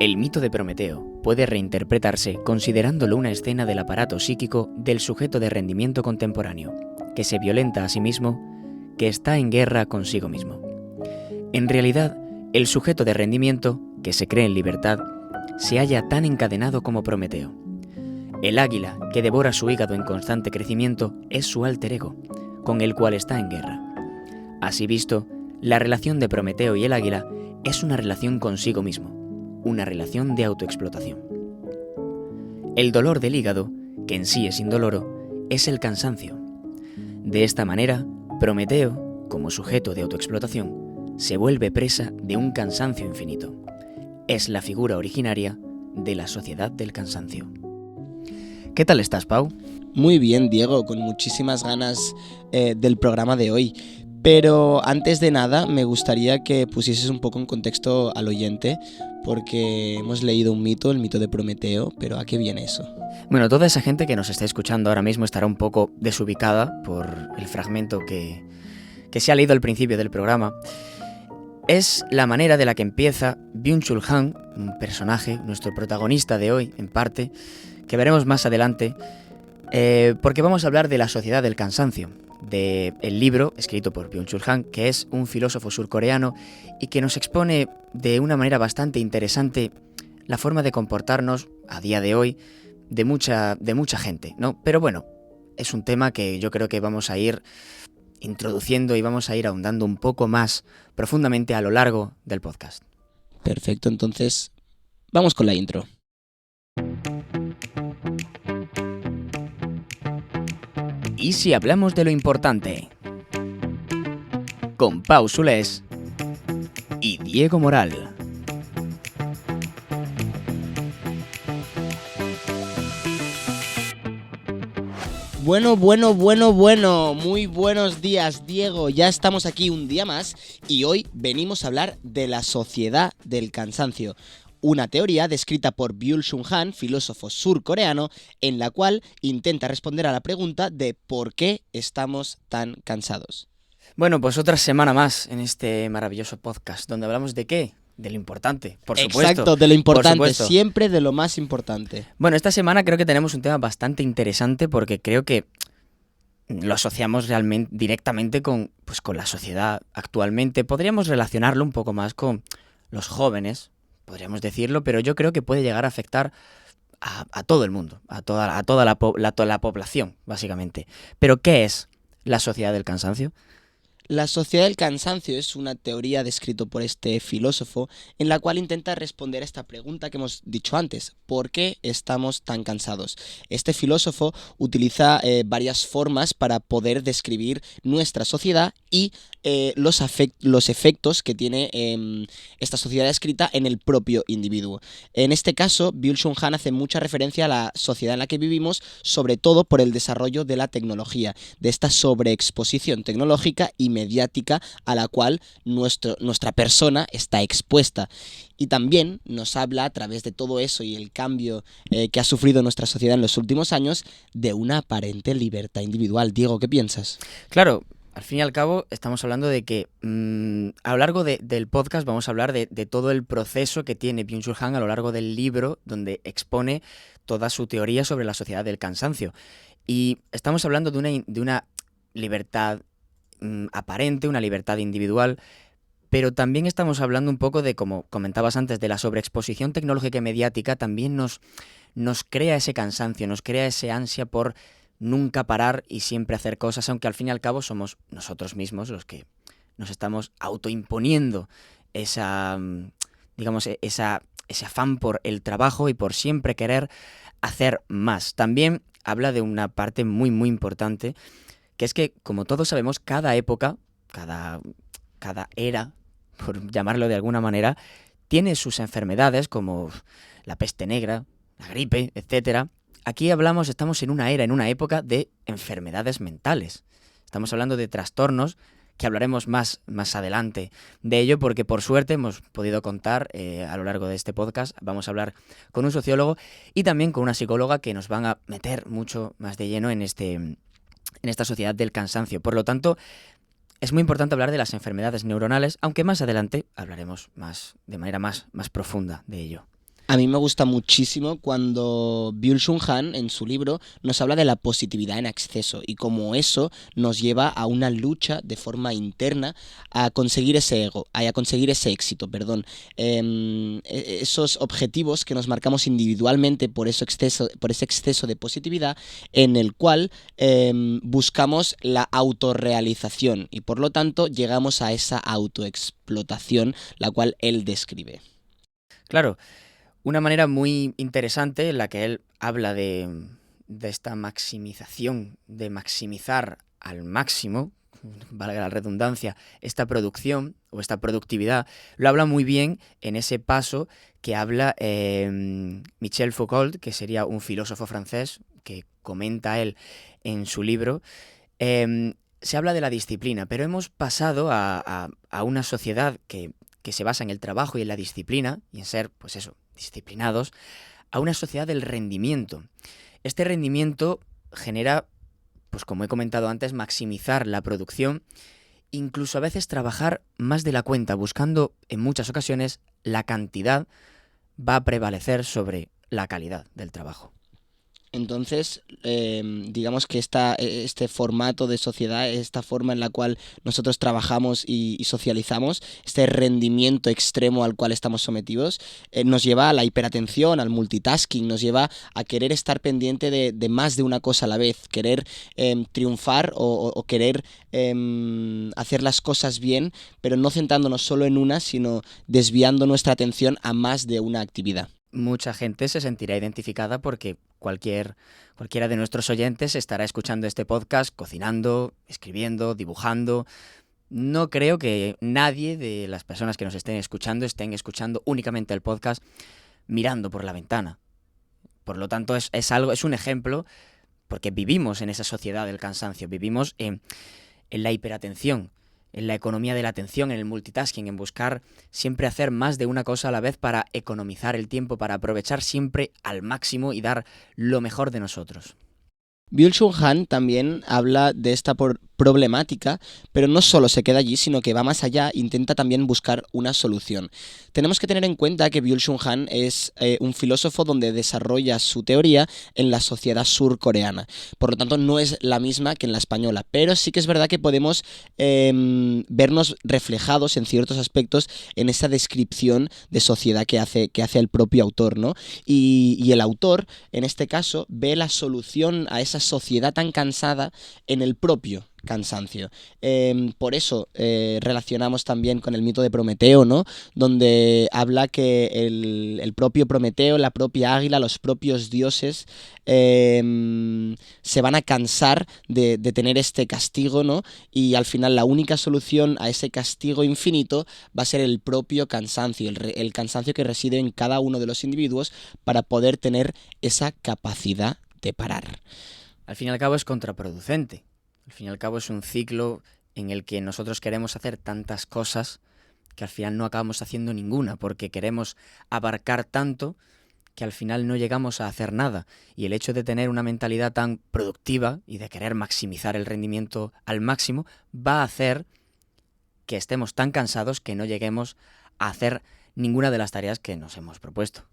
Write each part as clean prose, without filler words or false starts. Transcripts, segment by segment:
El mito de Prometeo puede reinterpretarse considerándolo una escena del aparato psíquico del sujeto de rendimiento contemporáneo, que se violenta a sí mismo, que está en guerra consigo mismo. En realidad, el sujeto de rendimiento, que se cree en libertad, se halla tan encadenado como Prometeo. El águila que devora su hígado en constante crecimiento es su alter ego, con el cual está en guerra. Así visto, la relación de Prometeo y el águila es una relación consigo mismo, una relación de autoexplotación. El dolor del hígado, que en sí es indoloro, es el cansancio. De esta manera, Prometeo, como sujeto de autoexplotación, se vuelve presa de un cansancio infinito. Es la figura originaria de la sociedad del cansancio. ¿Qué tal estás, Pau? Muy bien, Diego, con muchísimas ganas del programa de hoy. Pero antes de nada, me gustaría que pusieses un poco en contexto al oyente, porque hemos leído un mito, el mito de Prometeo, pero ¿a qué viene eso? Bueno, toda esa gente que nos está escuchando ahora mismo estará un poco desubicada por el fragmento que se ha leído al principio del programa. Es la manera de la que empieza Byung-Chul Han, un personaje, nuestro protagonista de hoy, en parte, que veremos más adelante, porque vamos a hablar de la sociedad del cansancio, del libro escrito por Byung-Chul Han, que es un filósofo surcoreano y que nos expone de una manera bastante interesante la forma de comportarnos a día de hoy de mucha gente, ¿no? Pero bueno, es un tema que yo creo que vamos a ir introduciendo y vamos a ir ahondando un poco más profundamente a lo largo del podcast. Perfecto, entonces vamos con la intro. ¿Y si hablamos de lo importante? Con Pau Sulés y Diego Moral. Bueno, muy buenos días, Diego. Ya estamos aquí un día más y hoy venimos a hablar de la sociedad del cansancio. Una teoría descrita por Byung-Chul Han, filósofo surcoreano, en la cual intenta responder a la pregunta de ¿por qué estamos tan cansados? Bueno, pues otra semana más en este maravilloso podcast, donde hablamos de ¿qué? De lo importante, por supuesto. Exacto, de lo importante, por supuesto. Siempre de lo más importante. Bueno, esta semana creo que tenemos un tema bastante interesante porque creo que lo asociamos realmente directamente con la sociedad actualmente. Podríamos relacionarlo un poco más con los jóvenes, podríamos decirlo, pero yo creo que puede llegar a afectar a todo el mundo, a toda la población, básicamente. Pero ¿qué es la sociedad del cansancio? La sociedad del cansancio es una teoría descrita por este filósofo en la cual intenta responder a esta pregunta que hemos dicho antes: ¿por qué estamos tan cansados? Este filósofo utiliza varias formas para poder describir nuestra sociedad y los efectos que tiene esta sociedad descrita en el propio individuo. En este caso, Byung-Chul Han hace mucha referencia a la sociedad en la que vivimos, sobre todo por el desarrollo de la tecnología, de esta sobreexposición tecnológica y mediática a la cual nuestra persona está expuesta. Y también nos habla, a través de todo eso y el cambio que ha sufrido nuestra sociedad en los últimos años, de una aparente libertad individual. Diego, ¿qué piensas? Claro, al fin y al cabo estamos hablando de que a lo largo del podcast vamos a hablar de todo el proceso que tiene Byung-Chul Han a lo largo del libro, donde expone toda su teoría sobre la sociedad del cansancio. Y estamos hablando de una libertad aparente, una libertad individual, pero también estamos hablando un poco de, como comentabas antes, de la sobreexposición tecnológica y mediática. También nos crea ese cansancio, nos crea ese ansia por nunca parar y siempre hacer cosas, aunque al fin y al cabo somos nosotros mismos los que nos estamos autoimponiendo ese afán por el trabajo y por siempre querer hacer más. También habla de una parte muy, muy importante, que es que, como todos sabemos, cada época, cada era, por llamarlo de alguna manera, tiene sus enfermedades, como la peste negra, la gripe, etcétera. Aquí estamos en una era, en una época de enfermedades mentales. Estamos hablando de trastornos, que hablaremos más adelante de ello, porque por suerte hemos podido contar a lo largo de este podcast. Vamos a hablar con un sociólogo y también con una psicóloga que nos van a meter mucho más de lleno en esta sociedad del cansancio. Por lo tanto, es muy importante hablar de las enfermedades neuronales, aunque más adelante hablaremos de manera más profunda de ello. A mí me gusta muchísimo cuando Byung-Chul Han en su libro nos habla de la positividad en exceso y cómo eso nos lleva a una lucha de forma interna a conseguir a conseguir ese éxito, perdón. Esos objetivos que nos marcamos individualmente por ese exceso de positividad en el cual buscamos la autorrealización y por lo tanto llegamos a esa autoexplotación, la cual él describe. Claro, una manera muy interesante en la que él habla de esta maximización, de maximizar al máximo, valga la redundancia, esta producción o esta productividad, lo habla muy bien en ese paso que habla Michel Foucault, que sería un filósofo francés, que comenta él en su libro. Se habla de la disciplina, pero hemos pasado a una sociedad que se basa en el trabajo y en la disciplina, y en ser, pues eso, disciplinados, a una sociedad del rendimiento. Este rendimiento genera, pues como he comentado antes, maximizar la producción, incluso a veces trabajar más de la cuenta, buscando en muchas ocasiones la cantidad va a prevalecer sobre la calidad del trabajo. Entonces, digamos que este formato de sociedad, esta forma en la cual nosotros trabajamos y socializamos, este rendimiento extremo al cual estamos sometidos, nos lleva a la hiperatención, al multitasking, nos lleva a querer estar pendiente de más de una cosa a la vez, querer triunfar o querer hacer las cosas bien, pero no centrándonos solo en una, sino desviando nuestra atención a más de una actividad. Mucha gente se sentirá identificada porque cualquiera de nuestros oyentes estará escuchando este podcast cocinando, escribiendo, dibujando. No creo que nadie de las personas que nos estén escuchando únicamente el podcast mirando por la ventana. Por lo tanto, es un ejemplo, porque vivimos en esa sociedad del cansancio, vivimos en la hiperatención, en la economía de la atención, en el multitasking, en buscar siempre hacer más de una cosa a la vez para economizar el tiempo, para aprovechar siempre al máximo y dar lo mejor de nosotros. Byung-Chul Han también habla de esta problemática, pero no solo se queda allí, sino que va más allá, intenta también buscar una solución. Tenemos que tener en cuenta que Byung-Chul Han es un filósofo donde desarrolla su teoría en la sociedad surcoreana. Por lo tanto, no es la misma que en la española, pero sí que es verdad que podemos vernos reflejados en ciertos aspectos en esa descripción de sociedad que hace el propio autor, ¿no? Y el autor, en este caso, ve la solución a esa sociedad tan cansada en el propio cansancio. Por eso relacionamos también con el mito de Prometeo, ¿no? Donde habla que el propio Prometeo, la propia águila, los propios dioses se van a cansar de tener este castigo, ¿no? Y al final la única solución a ese castigo infinito va a ser el propio cansancio, el cansancio que reside en cada uno de los individuos para poder tener esa capacidad de parar. Al fin y al cabo es contraproducente. Al fin y al cabo es un ciclo en el que nosotros queremos hacer tantas cosas que al final no acabamos haciendo ninguna, porque queremos abarcar tanto que al final no llegamos a hacer nada. Y el hecho de tener una mentalidad tan productiva y de querer maximizar el rendimiento al máximo va a hacer que estemos tan cansados que no lleguemos a hacer ninguna de las tareas que nos hemos propuesto.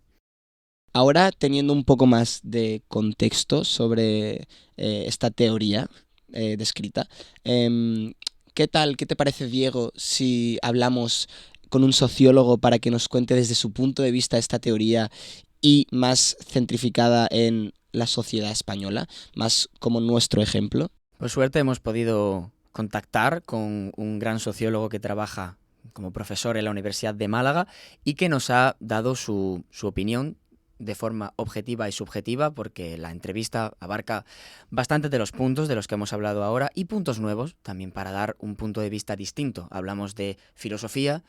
Ahora, teniendo un poco más de contexto sobre esta teoría descrita, ¿qué te parece, Diego, si hablamos con un sociólogo para que nos cuente desde su punto de vista esta teoría y más centrificada en la sociedad española, más como nuestro ejemplo? Por suerte hemos podido contactar con un gran sociólogo que trabaja como profesor en la Universidad de Málaga y que nos ha dado su opinión de forma objetiva y subjetiva, porque la entrevista abarca bastante de los puntos de los que hemos hablado ahora y puntos nuevos también para dar un punto de vista distinto. Hablamos de filosofía,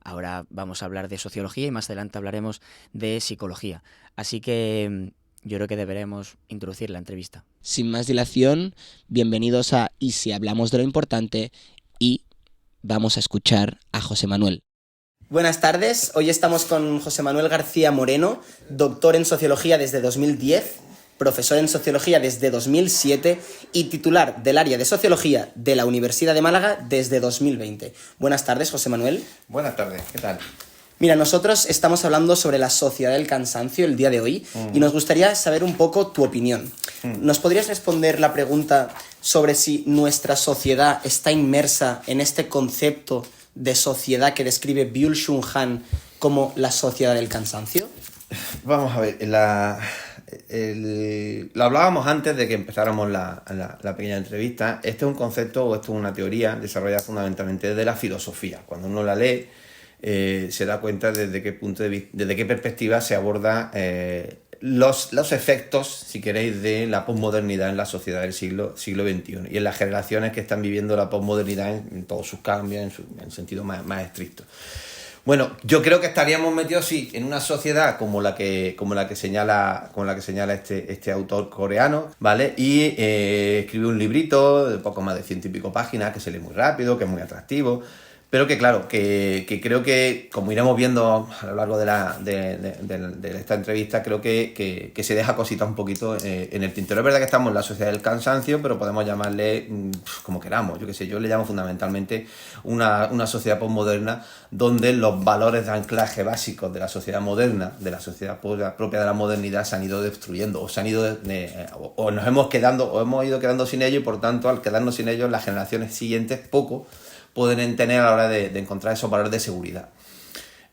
ahora vamos a hablar de sociología y más adelante hablaremos de psicología. Así que yo creo que deberemos introducir la entrevista. Sin más dilación, bienvenidos a Y si hablamos de lo importante, y vamos a escuchar a José Manuel. Buenas tardes, hoy estamos con José Manuel García Moreno, doctor en Sociología desde 2010, profesor en Sociología desde 2007 y titular del área de Sociología de la Universidad de Málaga desde 2020. Buenas tardes, José Manuel. Buenas tardes, ¿qué tal? Mira, nosotros estamos hablando sobre la sociedad del cansancio el día de hoy y nos gustaría saber un poco tu opinión. ¿Nos podrías responder la pregunta sobre si nuestra sociedad está inmersa en este concepto de sociedad que describe Byung-Chul Han como la sociedad del cansancio? Vamos a ver, lo hablábamos antes de que empezáramos la pequeña entrevista. Este es un concepto o esto es una teoría desarrollada fundamentalmente desde la filosofía. Cuando uno la lee, se da cuenta desde qué perspectiva se aborda los efectos, si queréis, de la posmodernidad en la sociedad del siglo XXI y en las generaciones que están viviendo la posmodernidad en todos sus cambios, en sentido más estricto. Bueno, yo creo que estaríamos metidos, sí, en una sociedad como la que señala este autor coreano, ¿vale? Y escribe un librito de poco más de 100 y pico páginas que se lee muy rápido, que es muy atractivo, pero que claro, que creo que, como iremos viendo a lo largo de esta entrevista, creo que se deja cositas un poquito en el tintero. Es verdad que estamos en la sociedad del cansancio, pero podemos llamarle como queramos. Yo qué sé, yo le llamo fundamentalmente una sociedad posmoderna donde los valores de anclaje básicos de la sociedad moderna, de la sociedad propia de la modernidad, se han ido destruyendo o nos hemos ido quedando sin ellos y por tanto al quedarnos sin ellos las generaciones siguientes poco pueden tener a la hora de encontrar esos valores de seguridad.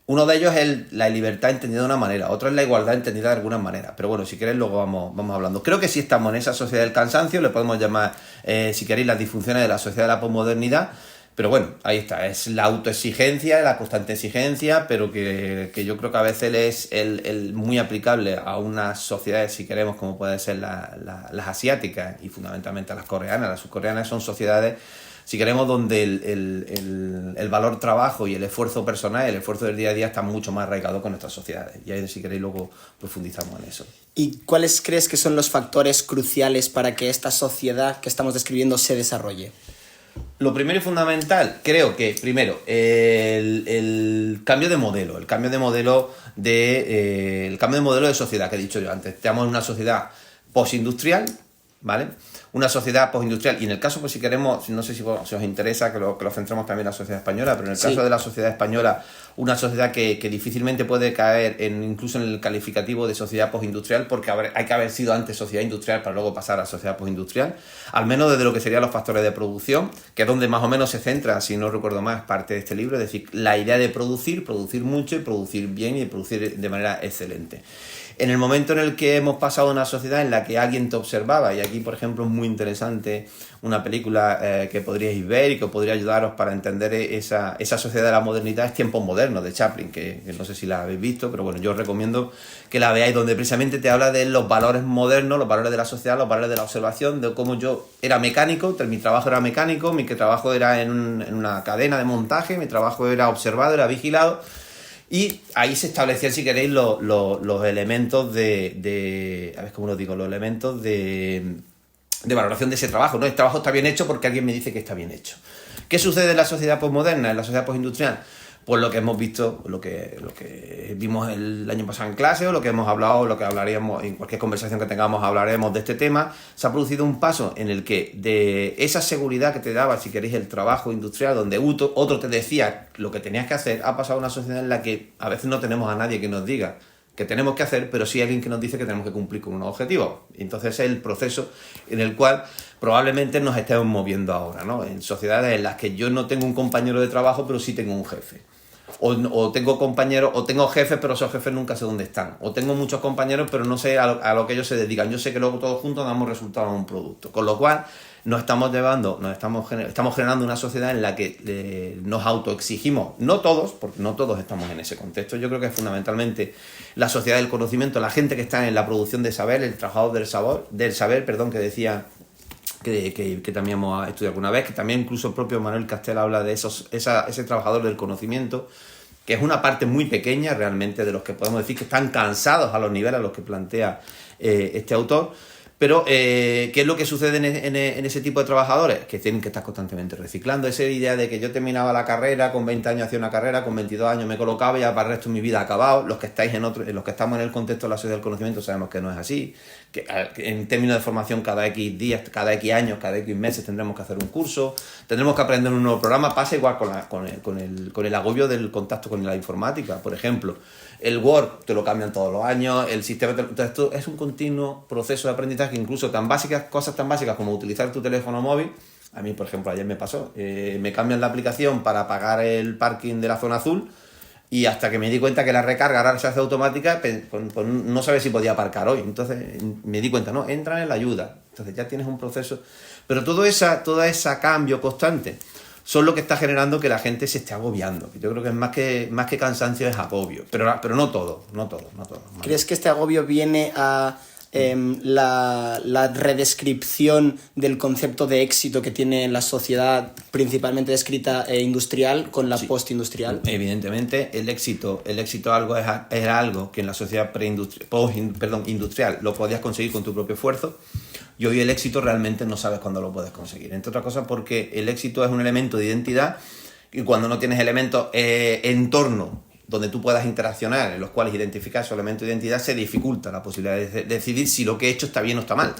Uno de ellos es la libertad entendida de una manera, otro es la igualdad entendida de alguna manera. Pero bueno, si queréis luego vamos hablando. Creo que sí estamos en esa sociedad del cansancio, le podemos llamar, si queréis, las disfunciones de la sociedad de la posmodernidad. Pero bueno, ahí está, es la autoexigencia, la constante exigencia, pero que yo creo que a veces es el muy aplicable a unas sociedades, si queremos, como pueden ser las asiáticas y fundamentalmente a las coreanas. Las subcoreanas son sociedades, si queremos, donde el valor trabajo y el esfuerzo personal, el esfuerzo del día a día está mucho más arraigado con nuestras sociedades. Y ahí, si queréis, luego profundizamos en eso. ¿Y cuáles crees que son los factores cruciales para que esta sociedad que estamos describiendo se desarrolle? Lo primero y fundamental, creo que, primero, el cambio de modelo, el cambio de modelo de sociedad que he dicho yo antes. Estamos en una sociedad postindustrial, ¿vale? Una sociedad postindustrial, y en el caso, pues si queremos, no sé si os interesa que lo centremos también en la sociedad española, pero en el caso de la sociedad española, una sociedad que difícilmente puede caer incluso en el calificativo de sociedad postindustrial, porque hay que haber sido antes sociedad industrial para luego pasar a sociedad postindustrial, al menos desde lo que serían los factores de producción, que es donde más o menos se centra, si no recuerdo más, parte de este libro, es decir, la idea de producir mucho y producir bien y producir de manera excelente. En el momento en el que hemos pasado a una sociedad en la que alguien te observaba, y aquí, por ejemplo, es muy interesante una película que podríais ver y que podría ayudaros para entender esa sociedad de la modernidad, es Tiempos Modernos, de Chaplin, que no sé si la habéis visto, pero bueno, yo os recomiendo que la veáis, donde precisamente te habla de los valores modernos, los valores de la sociedad, los valores de la observación, de cómo yo era mecánico, mi trabajo era mecánico, mi trabajo era en una cadena de montaje, mi trabajo era observado, era vigilado. Y ahí se establecían, si queréis, los elementos de a ver cómo lo digo, los elementos de valoración de ese trabajo, ¿no? El trabajo está bien hecho porque alguien me dice que está bien hecho. ¿Qué sucede en la sociedad posmoderna, en la sociedad postindustrial? Pues lo que hemos visto, lo que vimos el año pasado en clase, o lo que hemos hablado, lo que hablaríamos en cualquier conversación que tengamos, hablaremos de este tema. Se ha producido un paso en el que de esa seguridad que te daba, si queréis, el trabajo industrial, donde otro te decía lo que tenías que hacer, ha pasado a una sociedad en la que a veces no tenemos a nadie que nos diga que tenemos que hacer, pero sí alguien que nos dice que tenemos que cumplir con unos objetivos. Entonces es el proceso en el cual probablemente nos estemos moviendo ahora, ¿no? En sociedades en las que yo no tengo un compañero de trabajo, pero sí tengo un jefe. O tengo compañeros, o tengo jefes, pero esos jefes nunca sé dónde están. O tengo muchos compañeros, pero no sé a lo que ellos se dedican. Yo sé que luego todos juntos damos resultados en un producto. Con lo cual, estamos generando una sociedad en la que nos autoexigimos. No todos, porque no todos estamos en ese contexto. Yo creo que es fundamentalmente la sociedad del conocimiento, la gente que está en la producción de saber, el trabajador del saber, que decía que también hemos estudiado alguna vez, que también incluso el propio Manuel Castel habla de ese trabajador del conocimiento, que es una parte muy pequeña realmente de los que podemos decir que están cansados a los niveles a los que plantea este autor, Pero, ¿qué es lo que sucede en ese tipo de trabajadores? Que tienen que estar constantemente reciclando. Esa idea de que yo terminaba la carrera, con 20 años hacía una carrera, con 22 años me colocaba y ya para el resto de mi vida acabado. Los que estáis los que estamos en el contexto de la sociedad del conocimiento sabemos que no es así. Que en términos de formación, cada X días, cada X años, cada X meses tendremos que hacer un curso, tendremos que aprender un nuevo programa. Pasa igual con el agobio del contacto con la informática, por ejemplo. El Word te lo cambian todos los años, el sistema... Esto es un continuo proceso de aprendizaje, incluso cosas tan básicas como utilizar tu teléfono móvil. A mí, por ejemplo, ayer me pasó. Me cambian la aplicación para pagar el parking de la zona azul y hasta que me di cuenta que la recarga ahora se hace automática, pues no sabía si podía aparcar hoy. Entonces me di cuenta, no, entran en la ayuda. Entonces ya tienes un proceso... Pero todo ese cambio constante son lo que está generando que la gente se esté agobiando. Yo creo que es más que cansancio, es agobio. Pero no todo. ¿Crees que este agobio viene a la redescripción del concepto de éxito que tiene la sociedad, principalmente descrita industrial, con la postindustrial? Evidentemente, el éxito era algo que en la sociedad industrial lo podías conseguir con tu propio esfuerzo. Y hoy el éxito realmente no sabes cuándo lo puedes conseguir. Entre otras cosas porque el éxito es un elemento de identidad y cuando no tienes elementos entorno donde tú puedas interaccionar, en los cuales identificar esos elementos de identidad, se dificulta la posibilidad de decidir si lo que he hecho está bien o está mal.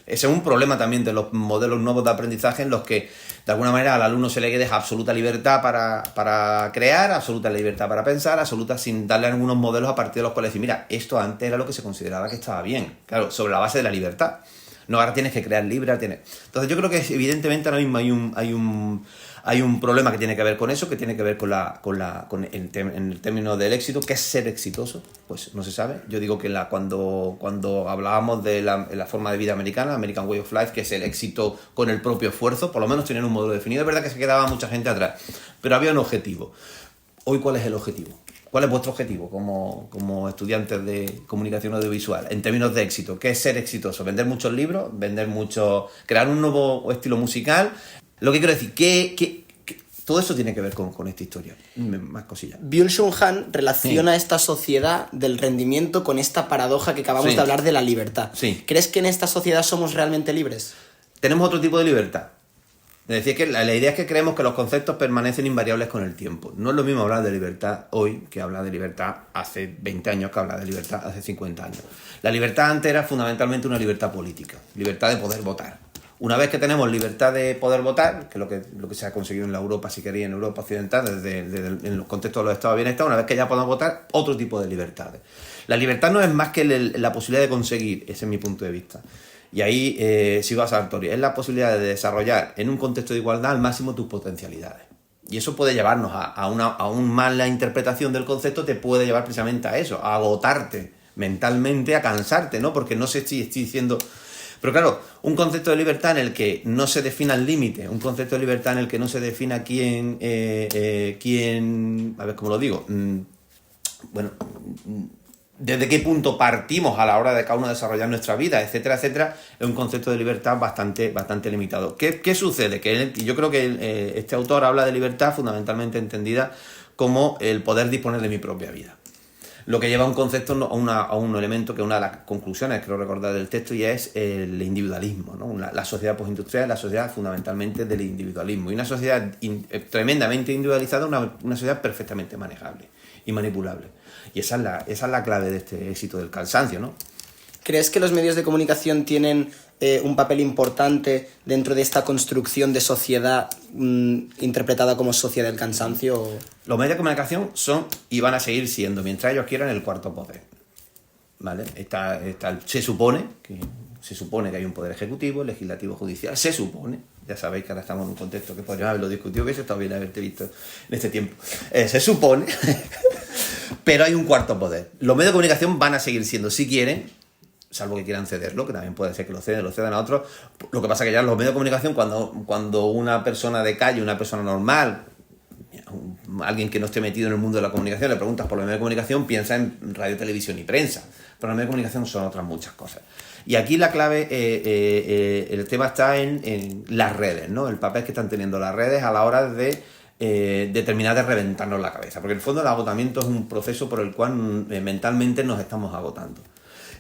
Ese es un problema también de los modelos nuevos de aprendizaje en los que, de alguna manera, al alumno se le deja absoluta libertad para crear, absoluta libertad para pensar, absoluta sin darle algunos modelos a partir de los cuales decir, mira, esto antes era lo que se consideraba que estaba bien. Claro, sobre la base de la libertad. No, ahora tienes que crear libre. Entonces yo creo que evidentemente ahora mismo hay un problema que tiene que ver con eso, que tiene que ver en el término del éxito. ¿Qué es ser exitoso? Pues no se sabe. Yo digo que cuando hablábamos de la forma de vida americana, American Way of Life, que es el éxito con el propio esfuerzo, por lo menos tener un modelo definido. Es verdad que se quedaba mucha gente atrás, pero había un objetivo. Hoy, ¿cuál es el objetivo? ¿Cuál es vuestro objetivo como estudiantes de comunicación audiovisual en términos de éxito? ¿Qué es ser exitoso? ¿Vender muchos libros? ¿Crear un nuevo estilo musical? Lo que quiero decir, que todo eso tiene que ver con esta historia. Más cosillas. Byung-Chul Han relaciona esta sociedad del rendimiento con esta paradoja que acabamos de hablar de la libertad. Sí. ¿Crees que en esta sociedad somos realmente libres? Tenemos otro tipo de libertad. Es decir, que la idea es que creemos que los conceptos permanecen invariables con el tiempo. No es lo mismo hablar de libertad hoy que hablar de libertad hace 20 años que hablar de libertad hace 50 años. La libertad antes era fundamentalmente una libertad política, libertad de poder votar. Una vez que tenemos libertad de poder votar, que es lo que se ha conseguido en la Europa, si queréis, en Europa occidental, en los contextos de los estados de bienestar, una vez que ya podemos votar, otro tipo de libertades. La libertad no es más que la posibilidad de conseguir, ese es mi punto de vista. Y ahí sigo a Sartori, es la posibilidad de desarrollar en un contexto de igualdad al máximo tus potencialidades. Y eso puede llevarnos a una mala interpretación del concepto, te puede llevar precisamente a eso, a agotarte mentalmente, a cansarte, ¿no? Porque no sé si estoy diciendo... Pero claro, un concepto de libertad en el que no se defina el límite, un concepto de libertad en el que no se defina quién a ver cómo lo digo, desde qué punto partimos a la hora de cada uno desarrollar nuestra vida, etcétera, etcétera, es un concepto de libertad bastante limitado. ¿Qué sucede? Que yo creo que este autor habla de libertad fundamentalmente entendida como el poder disponer de mi propia vida. Lo que lleva a un concepto, a un elemento que es una de las conclusiones, creo recordar del texto, y es el individualismo, ¿no? La sociedad postindustrial es la sociedad fundamentalmente del individualismo. Y una sociedad tremendamente individualizada, una sociedad perfectamente manejable y manipulable. Y esa es la clave de este éxito del cansancio, ¿no? ¿Crees que los medios de comunicación tienen un papel importante dentro de esta construcción de sociedad interpretada como sociedad del cansancio? Los medios de comunicación son y van a seguir siendo, mientras ellos quieran, el cuarto poder, ¿vale? Se supone que hay un poder ejecutivo, legislativo, judicial. Se supone, ya sabéis que ahora estamos en un contexto que podríamos haberlo discutido, que eso está bien haberte visto en este tiempo. Se supone, pero hay un cuarto poder. Los medios de comunicación van a seguir siendo, si quieren, salvo que quieran cederlo, que también puede ser que lo cedan a otros. Lo que pasa es que ya los medios de comunicación, cuando una persona de calle, una persona normal, alguien que no esté metido en el mundo de la comunicación, le preguntas por los medios de comunicación, piensa en radio, televisión y prensa. Pero los medios de comunicación son otras muchas cosas. Y aquí la clave, el tema está en las redes, ¿no? El papel que están teniendo las redes a la hora de terminar de reventarnos la cabeza. Porque en el fondo el agotamiento es un proceso por el cual mentalmente nos estamos agotando.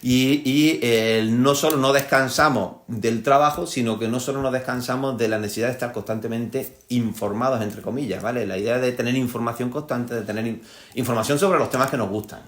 No solo no descansamos del trabajo, sino que no solo nos descansamos de la necesidad de estar constantemente informados, entre comillas, ¿vale? La idea de tener información constante, de tener información sobre los temas que nos gustan.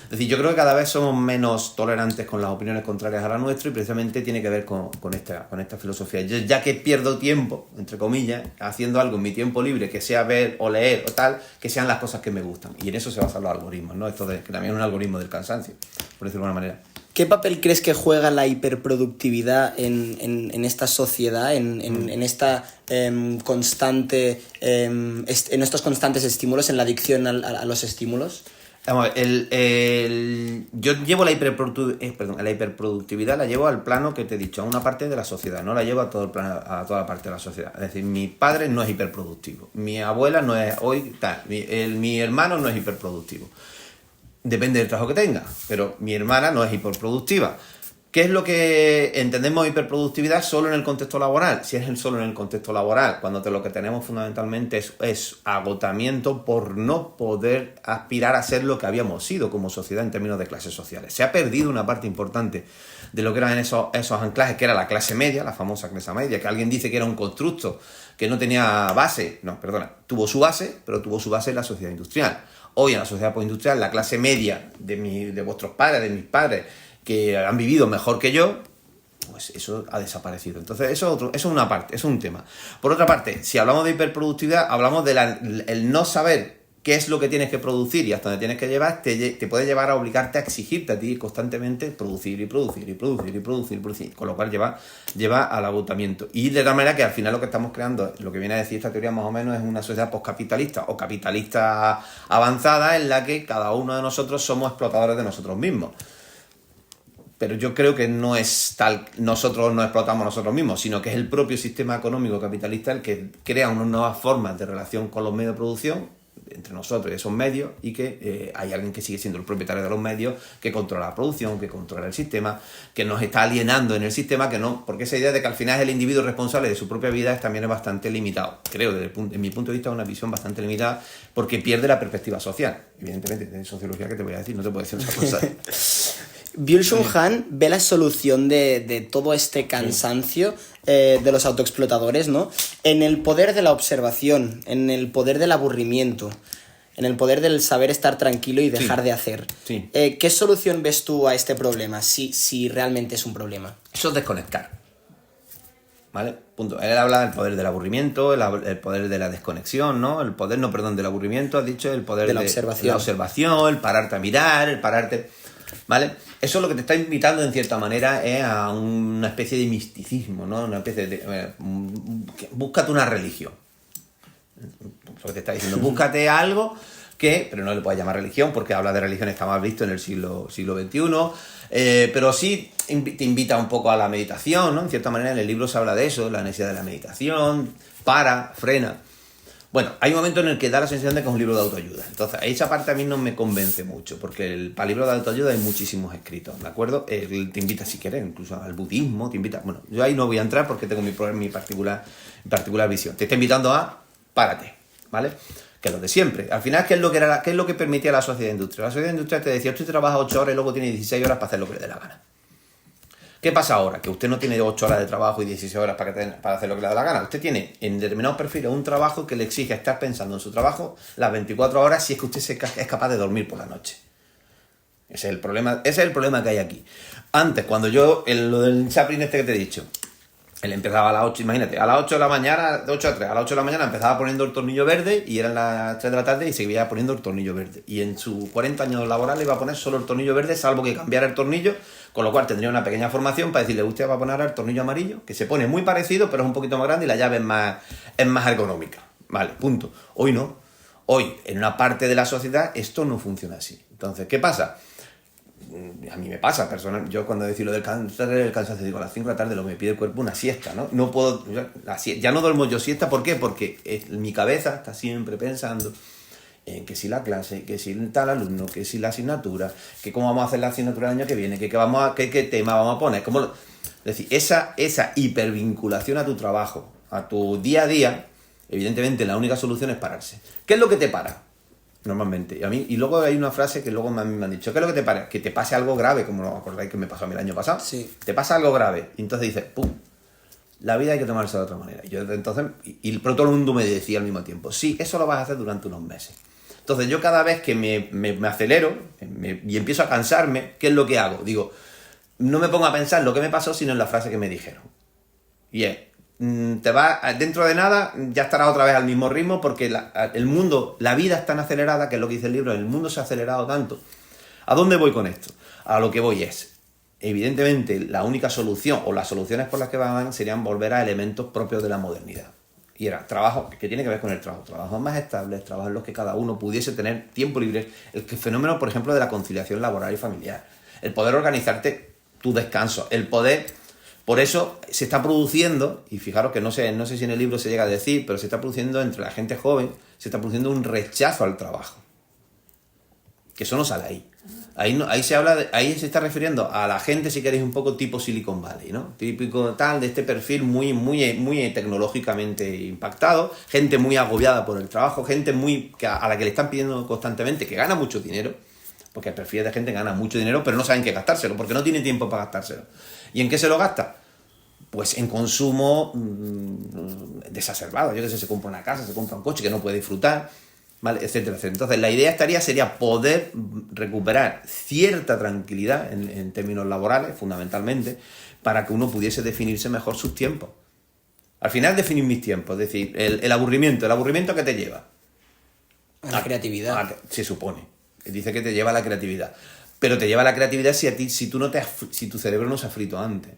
Es decir, yo creo que cada vez somos menos tolerantes con las opiniones contrarias a la nuestra y precisamente tiene que ver con esta filosofía. Yo, ya que pierdo tiempo, entre comillas, haciendo algo en mi tiempo libre, que sea ver o leer o tal, que sean las cosas que me gustan. Y en eso se basan los algoritmos, ¿no? Esto que también es un algoritmo del cansancio, por decirlo de alguna manera. ¿Qué papel crees que juega la hiperproductividad en esta sociedad, en esta constante, en estos constantes estímulos, en la adicción a los estímulos? Vamos, yo llevo la hiperproductividad, la llevo al plano que te he dicho, a una parte de la sociedad, no la llevo a todo el plano, a toda la parte de la sociedad. Es decir, mi padre no es hiperproductivo, mi abuela no es hoy tal, mi hermano no es hiperproductivo. Depende del trabajo que tenga, pero mi hermana no es hiperproductiva. ¿Qué es lo que entendemos hiperproductividad solo en el contexto laboral? Si es solo en el contexto laboral, cuando lo que tenemos fundamentalmente es agotamiento por no poder aspirar a ser lo que habíamos sido como sociedad en términos de clases sociales. Se ha perdido una parte importante de lo que eran esos anclajes, que era la clase media, la famosa clase media, que alguien dice que era un constructo que no tenía base. No, perdona, tuvo su base, pero tuvo su base en la sociedad industrial. Hoy en la sociedad postindustrial, la clase media de vuestros padres, de mis padres, que han vivido mejor que yo, pues eso ha desaparecido. Entonces eso es una parte, eso es un tema. Por otra parte, si hablamos de hiperproductividad, hablamos de el no saber qué es lo que tienes que producir y hasta dónde tienes que llevar, te puede llevar a obligarte a exigirte a ti constantemente producir, con lo cual lleva al agotamiento. Y de tal manera que al final lo que estamos creando, lo que viene a decir esta teoría más o menos, es una sociedad postcapitalista o capitalista avanzada en la que cada uno de nosotros somos explotadores de nosotros mismos. Pero yo creo que no es tal, nosotros no explotamos nosotros mismos, sino que es el propio sistema económico capitalista el que crea unas nuevas formas de relación con los medios de producción, entre nosotros y esos medios, y que hay alguien que sigue siendo el propietario de los medios, que controla la producción, que controla el sistema, que nos está alienando en el sistema, que no, porque esa idea de que al final es el individuo responsable de su propia vida también es bastante limitado. Creo, en mi punto de vista, es una visión bastante limitada, porque pierde la perspectiva social. Evidentemente, de sociología, ¿qué te voy a decir? No te puedo decir otra cosa. Byung-Chul Han ve la solución de todo este cansancio de los autoexplotadores, ¿no? En el poder de la observación, en el poder del aburrimiento, en el poder del saber estar tranquilo y dejar de hacer. Sí. ¿Qué solución ves tú a este problema, si realmente es un problema? Eso es desconectar. ¿Vale? Punto. Él habla del poder del aburrimiento, el poder de la desconexión, ¿no? Del aburrimiento, has dicho, el poder de la observación, el pararte a mirar, el pararte... ¿Vale? Eso lo que te está invitando en cierta manera es a una especie de misticismo, ¿no? Una especie de... búscate una religión. Lo que te está diciendo, búscate algo que... Pero no le puedes llamar religión porque habla de religión está mal visto en el siglo XXI. Pero sí te invita un poco a la meditación, ¿no? En cierta manera en el libro se habla de eso, la necesidad de la meditación, frena. Bueno, hay un momento en el que da la sensación de que es un libro de autoayuda. Entonces, esa parte a mí no me convence mucho, porque para el libro de autoayuda hay muchísimos escritos, ¿de acuerdo? Él te invita, si quieres, incluso al budismo, te invita... Bueno, yo ahí no voy a entrar porque tengo mi particular visión. Te está invitando a párate, ¿vale? Que es lo de siempre. Al final, ¿qué es lo que permitía la sociedad industrial? La sociedad industrial te decía, usted trabaja 8 horas y luego tiene 16 horas para hacer lo que le dé la gana. ¿Qué pasa ahora? Que usted no tiene 8 horas de trabajo y 16 horas para hacer lo que le da la gana. Usted tiene en determinados perfiles un trabajo que le exige estar pensando en su trabajo las 24 horas si es que usted es capaz de dormir por la noche. Ese es el problema que hay aquí. Antes, cuando lo del Chaplin que te he dicho, él empezaba a las 8, imagínate, a las 8 de la mañana, de 8 a 3, a las 8 de la mañana empezaba poniendo el tornillo verde y eran las 3 de la tarde y seguía poniendo el tornillo verde. Y en sus 40 años laborales iba a poner solo el tornillo verde, salvo que cambiara el tornillo, con lo cual tendría una pequeña formación para decirle, usted va a poner el tornillo amarillo, que se pone muy parecido, pero es un poquito más grande y la llave es más ergonómica. Vale, punto. Hoy no. Hoy, en una parte de la sociedad, esto no funciona así. Entonces, ¿qué pasa? A mí me pasa, personal. Yo cuando decía lo del cansancio, digo, a las 5 de la tarde lo que me pide el cuerpo una siesta, ¿no? No puedo, ya no duermo yo siesta, ¿por qué? Porque mi cabeza está siempre pensando en que si la clase, que si tal alumno, que si la asignatura, que cómo vamos a hacer la asignatura el año que viene, qué tema vamos a poner. Es decir, esa hipervinculación a tu trabajo, a tu día a día, evidentemente la única solución es pararse. ¿Qué es lo que te para? Normalmente. Y luego hay una frase que luego me han dicho, ¿qué es lo que te pasa? Que te pase algo grave, como lo acordáis que me pasó a mí el año pasado. Sí. Te pasa algo grave. Y entonces dices, ¡pum! La vida hay que tomarse de otra manera. Y yo entonces, pero todo el mundo me decía al mismo tiempo, sí, eso lo vas a hacer durante unos meses. Entonces yo cada vez que me acelero y empiezo a cansarme, ¿qué es lo que hago? Digo, no me pongo a pensar lo que me pasó, sino en la frase que me dijeron. Y es, te va dentro de nada, ya estarás otra vez al mismo ritmo, porque el mundo, la vida es tan acelerada, que es lo que dice el libro, el mundo se ha acelerado tanto. ¿A dónde voy con esto? A lo que voy es, evidentemente, la única solución, o las soluciones por las que van, serían volver a elementos propios de la modernidad. Y era trabajo, que tiene que ver con el trabajo, trabajos más estables, trabajos en los que cada uno pudiese tener tiempo libre, el fenómeno, por ejemplo, de la conciliación laboral y familiar, el poder organizarte tu descanso, el poder. Por eso se está produciendo, y fijaros que no sé si en el libro se llega a decir, pero se está produciendo entre la gente joven, se está produciendo un rechazo al trabajo. Que eso no sale ahí. Ahí se habla ahí se está refiriendo a la gente, si queréis, un poco tipo Silicon Valley, ¿no? Típico tal, de este perfil muy tecnológicamente impactado, gente muy agobiada por el trabajo, gente a la que le están pidiendo constantemente, que gana mucho dinero, porque el perfil de gente gana mucho dinero, pero no saben qué gastárselo, porque no tiene tiempo para gastárselo. ¿Y en qué se lo gasta? Pues en consumo desacerbado. Yo que sé, se compra una casa, se compra un coche que no puede disfrutar, ¿vale? Etcétera, etcétera. Entonces la idea sería poder recuperar cierta tranquilidad en términos laborales, fundamentalmente, para que uno pudiese definirse mejor sus tiempos. Al final definir mis tiempos, es decir, el aburrimiento que te lleva. A la creatividad. Se supone. Dice que te lleva a la creatividad. Pero te lleva a la creatividad si tu cerebro no se ha frito antes.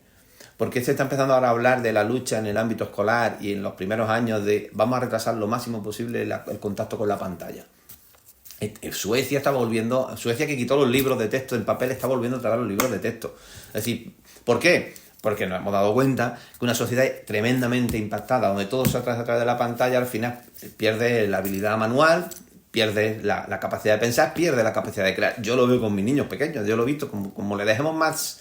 Porque se está empezando ahora a hablar de la lucha en el ámbito escolar y en los primeros años de vamos a retrasar lo máximo posible el contacto con la pantalla. Suecia que quitó los libros de texto en papel, está volviendo a traer los libros de texto. Es decir, ¿por qué? Porque nos hemos dado cuenta que una sociedad tremendamente impactada, donde todo se hace a través de la pantalla, al final pierde la habilidad manual, pierde la capacidad de pensar, pierde la capacidad de crear. Yo lo veo con mis niños pequeños, yo lo he visto, como le dejemos más,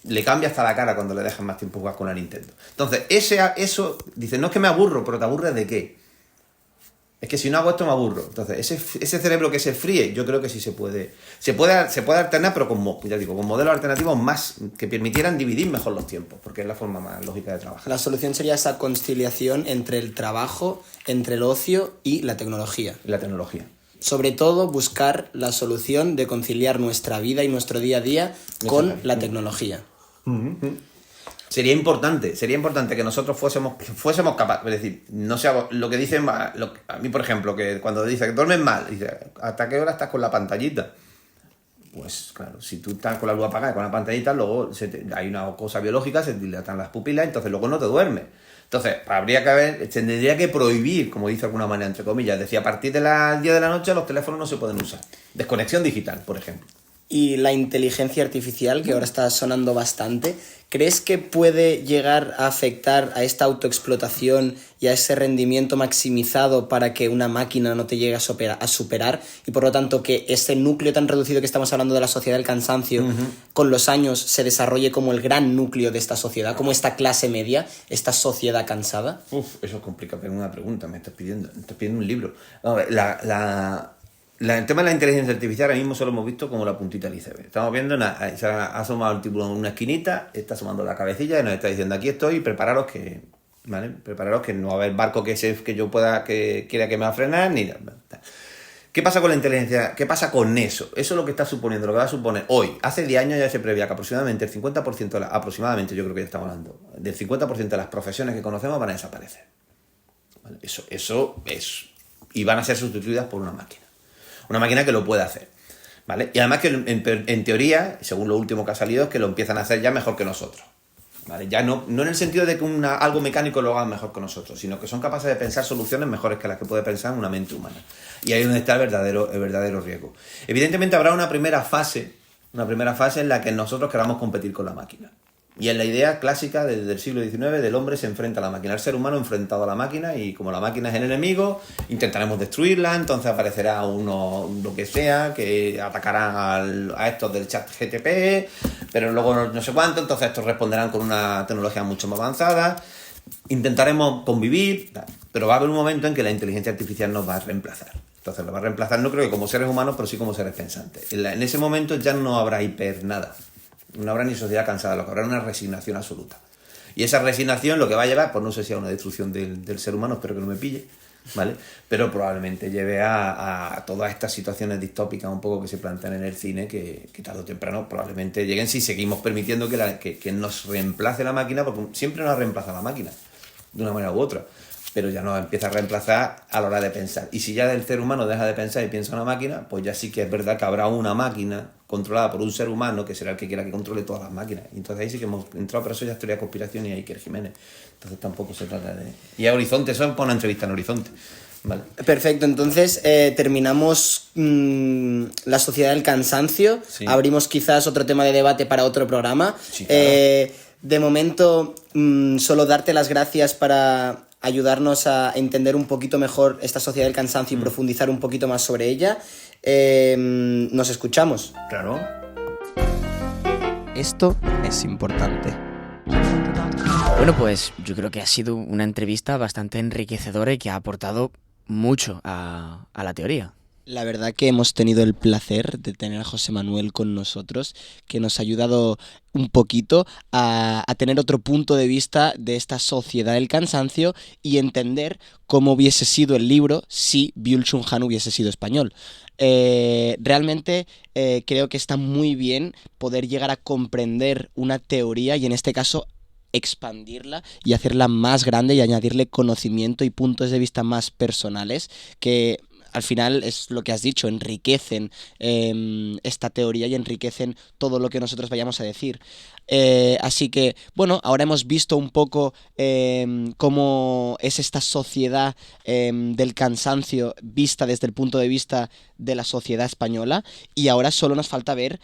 le cambia hasta la cara cuando le dejan más tiempo jugar con la Nintendo. Entonces, eso, dice, no es que me aburro, pero ¿te aburres de qué? Es que si no hago esto me aburro. Entonces, ese cerebro que se fríe, yo creo que sí se puede alternar, pero con modelos alternativos más que permitieran dividir mejor los tiempos, porque es la forma más lógica de trabajar. La solución sería esa conciliación entre el trabajo, entre el ocio y la tecnología. La tecnología. Sobre todo, buscar la solución de conciliar nuestra vida y nuestro día a día con la tecnología. Sería importante que nosotros fuésemos capaces, es decir, no sea lo que dicen, a mí por ejemplo, que cuando dice que duermes mal, dice, ¿hasta qué hora estás con la pantallita? Pues claro, si tú estás con la luz apagada, con la pantallita, luego hay una cosa biológica, se dilatan las pupilas, entonces luego no te duermes. Entonces, tendría que prohibir, como dice de alguna manera, entre comillas, decía, a partir de las 10 de la noche los teléfonos no se pueden usar. Desconexión digital, por ejemplo. Y la inteligencia artificial, que ahora está sonando bastante, ¿crees que puede llegar a afectar a esta autoexplotación y a ese rendimiento maximizado para que una máquina no te llegue a superar? Y por lo tanto que ese núcleo tan reducido que estamos hablando de la sociedad del cansancio, con los años se desarrolle como el gran núcleo de esta sociedad, como esta clase media, esta sociedad cansada. Eso es complicado, pero una pregunta, me estás pidiendo un libro. A ver, el tema de la inteligencia artificial ahora mismo solo hemos visto como la puntita del iceberg. Estamos viendo, se ha asomado el tipo en una esquinita, está asomando la cabecilla y nos está diciendo, aquí estoy, prepararos que, ¿vale? Prepararos que no va a haber barco que yo pueda, que quiera que me va a frenar, ni nada. ¿Qué pasa con la inteligencia? ¿Qué pasa con eso? Eso es lo que está suponiendo, lo que va a suponer hoy. Hace 10 años ya se preveía que aproximadamente el 50%, aproximadamente yo creo que ya estamos hablando, del 50% de las profesiones que conocemos van a desaparecer. ¿Vale? Eso es, y van a ser sustituidas por una máquina. Una máquina que lo puede hacer, ¿vale? Y además que en teoría, según lo último que ha salido, es que lo empiezan a hacer ya mejor que nosotros, ¿vale? Ya no en el sentido de que algo mecánico lo haga mejor que nosotros, sino que son capaces de pensar soluciones mejores que las que puede pensar una mente humana. Y ahí es donde está el verdadero riesgo. Evidentemente habrá una primera fase en la que nosotros queramos competir con la máquina. Y es la idea clásica desde el siglo XIX del hombre se enfrenta a la máquina, el ser humano enfrentado a la máquina, y como la máquina es el enemigo, intentaremos destruirla, entonces aparecerá lo que sea, que atacarán a estos del chat GTP, pero luego no sé cuánto, entonces estos responderán con una tecnología mucho más avanzada, intentaremos convivir, pero va a haber un momento en que la inteligencia artificial nos va a reemplazar. Entonces lo va a reemplazar, no creo que como seres humanos, pero sí como seres pensantes. En ese momento ya no habrá hiper nada. No habrá ni sociedad cansada, lo que habrá es una resignación absoluta. Y esa resignación lo que va a llevar, pues no sé si a una destrucción del ser humano, espero que no me pille, ¿vale? Pero probablemente lleve a todas estas situaciones distópicas un poco que se plantean en el cine, que tarde o temprano probablemente lleguen si seguimos permitiendo que nos reemplace la máquina, porque siempre nos reemplaza la máquina, de una manera u otra. Pero ya nos empieza a reemplazar a la hora de pensar. Y si ya el ser humano deja de pensar y piensa en una máquina, pues ya sí que es verdad que habrá una máquina controlada por un ser humano que será el que quiera que controle todas las máquinas. Y entonces ahí sí que hemos entrado, pero eso ya es teoría de conspiración y Iker Jiménez. Entonces tampoco se trata de... Y a Horizonte, eso es para una entrevista en Horizonte. Vale. Perfecto, entonces terminamos la sociedad del cansancio. Sí. Abrimos quizás otro tema de debate para otro programa. Sí, claro. De momento, solo darte las gracias para ayudarnos a entender un poquito mejor esta sociedad del cansancio y profundizar un poquito más sobre ella. Nos escuchamos. Claro. Esto es importante. Bueno, pues yo creo que ha sido una entrevista bastante enriquecedora y que ha aportado mucho a la teoría. La verdad que hemos tenido el placer de tener a José Manuel con nosotros, que nos ha ayudado un poquito a tener otro punto de vista de esta sociedad del cansancio y entender cómo hubiese sido el libro si Byung-Chul Han hubiese sido español. Realmente creo que está muy bien poder llegar a comprender una teoría y en este caso expandirla y hacerla más grande y añadirle conocimiento y puntos de vista más personales que al final es lo que has dicho, enriquecen esta teoría y enriquecen todo lo que nosotros vayamos a decir. Así que, bueno, ahora hemos visto un poco cómo es esta sociedad del cansancio vista desde el punto de vista de la sociedad española y ahora solo nos falta ver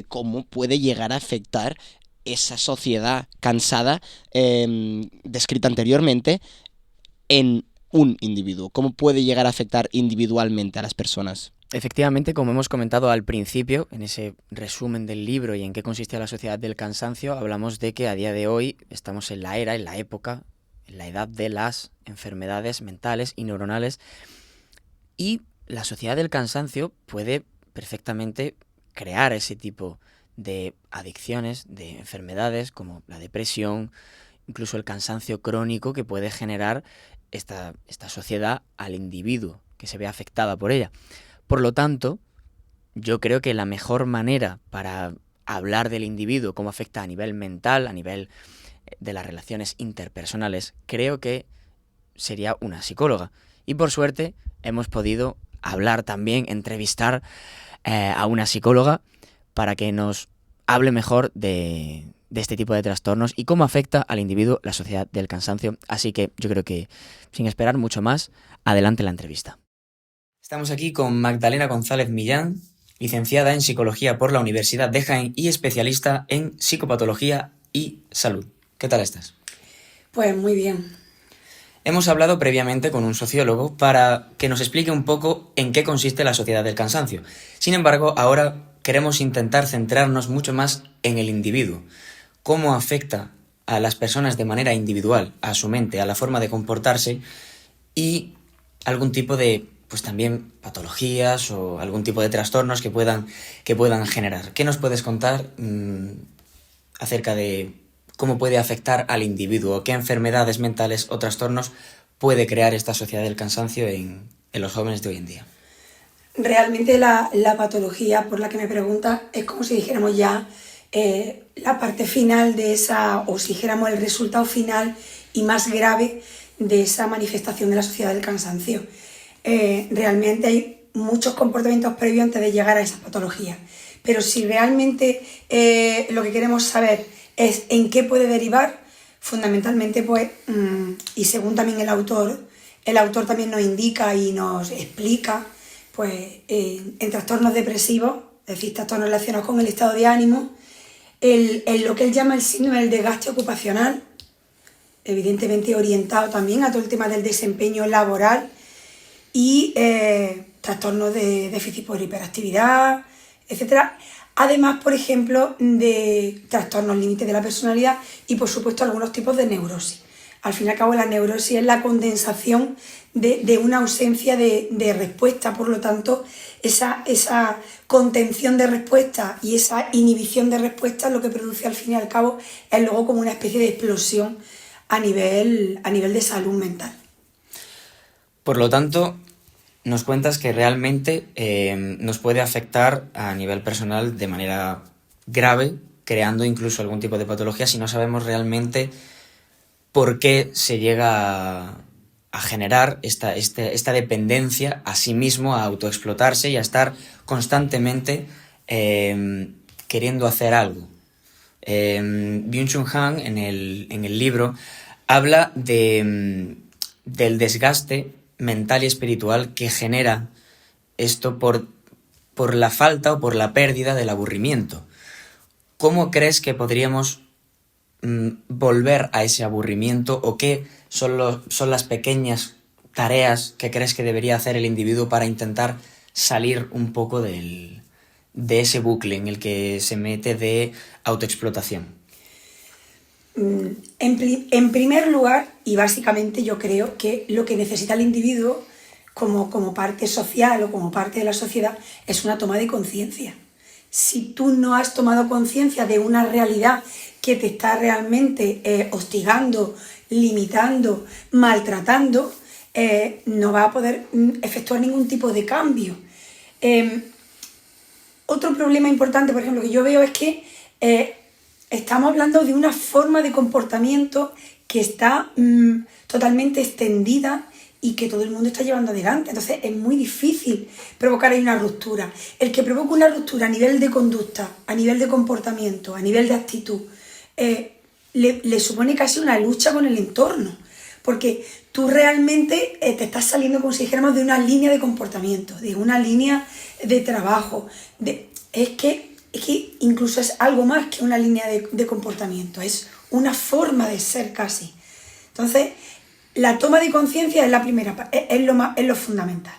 cómo puede llegar a afectar esa sociedad cansada descrita anteriormente en un individuo, cómo puede llegar a afectar individualmente a las personas. Efectivamente, como hemos comentado al principio, en ese resumen del libro y en qué consiste la sociedad del cansancio, hablamos de que a día de hoy estamos en la era, en la época, en la edad de las enfermedades mentales y neuronales y la sociedad del cansancio puede perfectamente crear ese tipo de adicciones, de enfermedades como la depresión, incluso el cansancio crónico que puede generar esta sociedad al individuo que se ve afectada por ella. Por lo tanto, yo creo que la mejor manera para hablar del individuo, cómo afecta a nivel mental, a nivel de las relaciones interpersonales, creo que sería una psicóloga. Y por suerte hemos podido hablar también, entrevistar a una psicóloga para que nos hable mejor de este tipo de trastornos y cómo afecta al individuo la sociedad del cansancio. Así que yo creo que, sin esperar mucho más, adelante la entrevista. Estamos aquí con Magdalena González Millán, licenciada en Psicología por la Universidad de Jaén y especialista en psicopatología y salud. ¿Qué tal estás? Pues muy bien. Hemos hablado previamente con un sociólogo para que nos explique un poco en qué consiste la sociedad del cansancio. Sin embargo, ahora queremos intentar centrarnos mucho más en el individuo. Cómo afecta a las personas de manera individual, a su mente, a la forma de comportarse y algún tipo de, pues también patologías o algún tipo de trastornos que puedan generar. ¿Qué nos puedes contar acerca de cómo puede afectar al individuo? ¿Qué enfermedades mentales o trastornos puede crear esta sociedad del cansancio en los jóvenes de hoy en día? Realmente la patología por la que me preguntas es como si dijéramos ya la parte final de esa, o si dijéramos el resultado final y más grave de esa manifestación de la sociedad del cansancio. Realmente hay muchos comportamientos previos antes de llegar a esa patología, pero si realmente lo que queremos saber es en qué puede derivar, fundamentalmente pues, y según también el autor también nos indica y nos explica pues, en trastornos depresivos, es decir, trastornos relacionados con el estado de ánimo, lo que él llama el síndrome del desgaste ocupacional, evidentemente orientado también a todo el tema del desempeño laboral y trastornos de déficit por hiperactividad, etc. Además, por ejemplo, de trastornos límites de la personalidad y, por supuesto, algunos tipos de neurosis. Al fin y al cabo, la neurosis es la condensación de una ausencia de respuesta. Por lo tanto, esa contención de respuesta y esa inhibición de respuesta lo que produce al fin y al cabo es luego como una especie de explosión a nivel de salud mental. Por lo tanto, nos cuentas que realmente nos puede afectar a nivel personal de manera grave, creando incluso algún tipo de patología si no sabemos realmente por qué se llega a generar esta dependencia a sí mismo, a autoexplotarse y a estar constantemente queriendo hacer algo. Byung-Chul Han en el libro habla del desgaste mental y espiritual que genera esto por la falta o por la pérdida del aburrimiento. ¿Cómo crees que podríamos volver a ese aburrimiento o qué son las pequeñas tareas que crees que debería hacer el individuo para intentar salir un poco de ese bucle en el que se mete de autoexplotación? En primer lugar, y básicamente yo creo que lo que necesita el individuo como parte social o como parte de la sociedad es una toma de conciencia. Si tú no has tomado conciencia de una realidad que te está realmente hostigando, limitando, maltratando, no vas a poder efectuar ningún tipo de cambio. Otro problema importante, por ejemplo, que yo veo es que estamos hablando de una forma de comportamiento que está totalmente extendida y que todo el mundo está llevando adelante. Entonces es muy difícil provocar ahí una ruptura. El que provoca una ruptura a nivel de conducta, a nivel de comportamiento, a nivel de actitud, le supone casi una lucha con el entorno. Porque tú realmente te estás saliendo, como si dijéramos, de una línea de comportamiento, de una línea de trabajo. Es que incluso es algo más que una línea de comportamiento, es una forma de ser casi. Entonces, la toma de conciencia es la primera, es lo fundamental.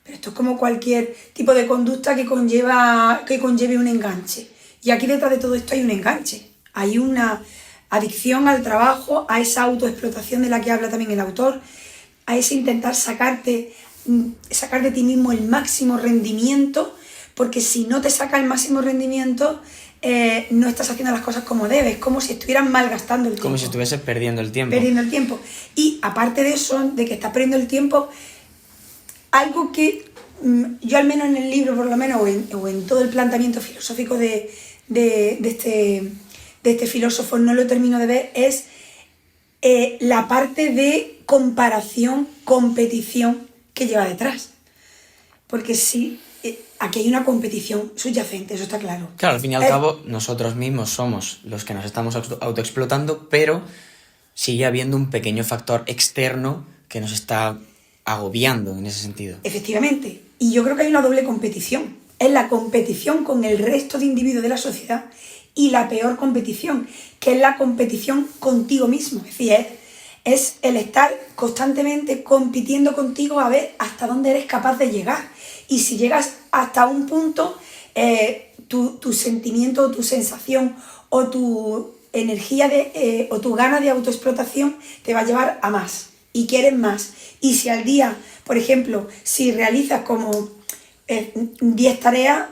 Pero esto es como cualquier tipo de conducta que conlleve un enganche. Y aquí detrás de todo esto hay un enganche. Hay una adicción al trabajo, a esa autoexplotación de la que habla también el autor, a ese intentar sacar de ti mismo el máximo rendimiento, porque si no te saca el máximo rendimiento, no estás haciendo las cosas como debes, como si estuvieras malgastando el tiempo. Como si estuvieses perdiendo el tiempo. Perdiendo el tiempo. Y aparte de eso, de que estás perdiendo el tiempo, algo que yo al menos en el libro, por lo menos, o en todo el planteamiento filosófico de este filósofo no lo termino de ver, es la parte de comparación, competición que lleva detrás. Porque sí, aquí hay una competición subyacente, eso está claro. Claro, al fin y al cabo, nosotros mismos somos los que nos estamos autoexplotando, pero sigue habiendo un pequeño factor externo que nos está agobiando en ese sentido. Efectivamente, y yo creo que hay una doble competición. Es la competición con el resto de individuos de la sociedad y la peor competición, que es la competición contigo mismo. Es decir, es el estar constantemente compitiendo contigo a ver hasta dónde eres capaz de llegar. Y si llegas hasta un punto, tu sentimiento o tu sensación o tu energía o tu gana de autoexplotación te va a llevar a más y quieres más. Y si al día, por ejemplo, si realizas como 10 tareas,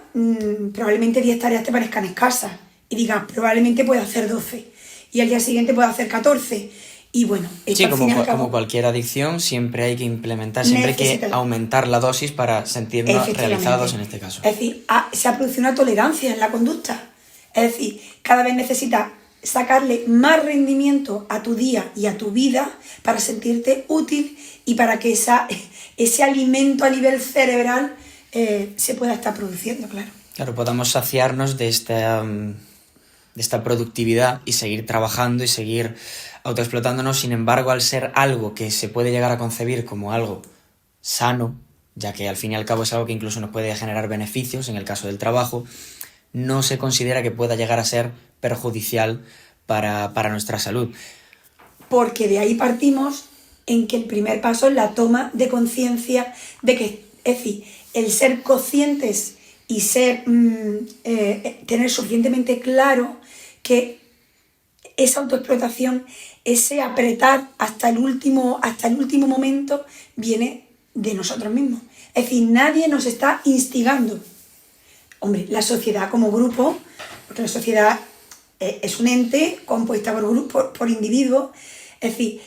probablemente 10 tareas te parezcan escasas y digas, probablemente pueda hacer 12 y al día siguiente pueda hacer 14. Y bueno, sí, como cualquier adicción, siempre hay que implementar, siempre hay que aumentar la dosis para sentirnos realizados en este caso. Es decir, se ha producido una tolerancia en la conducta. Es decir, cada vez necesitas sacarle más rendimiento a tu día y a tu vida para sentirte útil y para que ese alimento a nivel cerebral se pueda estar produciendo, claro. Claro, podamos saciarnos de esta productividad y seguir trabajando y seguir autoexplotándonos. Sin embargo, al ser algo que se puede llegar a concebir como algo sano, ya que al fin y al cabo es algo que incluso nos puede generar beneficios en el caso del trabajo, no se considera que pueda llegar a ser perjudicial para nuestra salud. Porque de ahí partimos en que el primer paso es la toma de conciencia de que, es decir, el ser conscientes y tener suficientemente claro que esa autoexplotación, ese apretar hasta el último momento viene de nosotros mismos. Es decir, nadie nos está instigando. Hombre, la sociedad como grupo, porque la sociedad es un ente compuesta por individuos, es decir,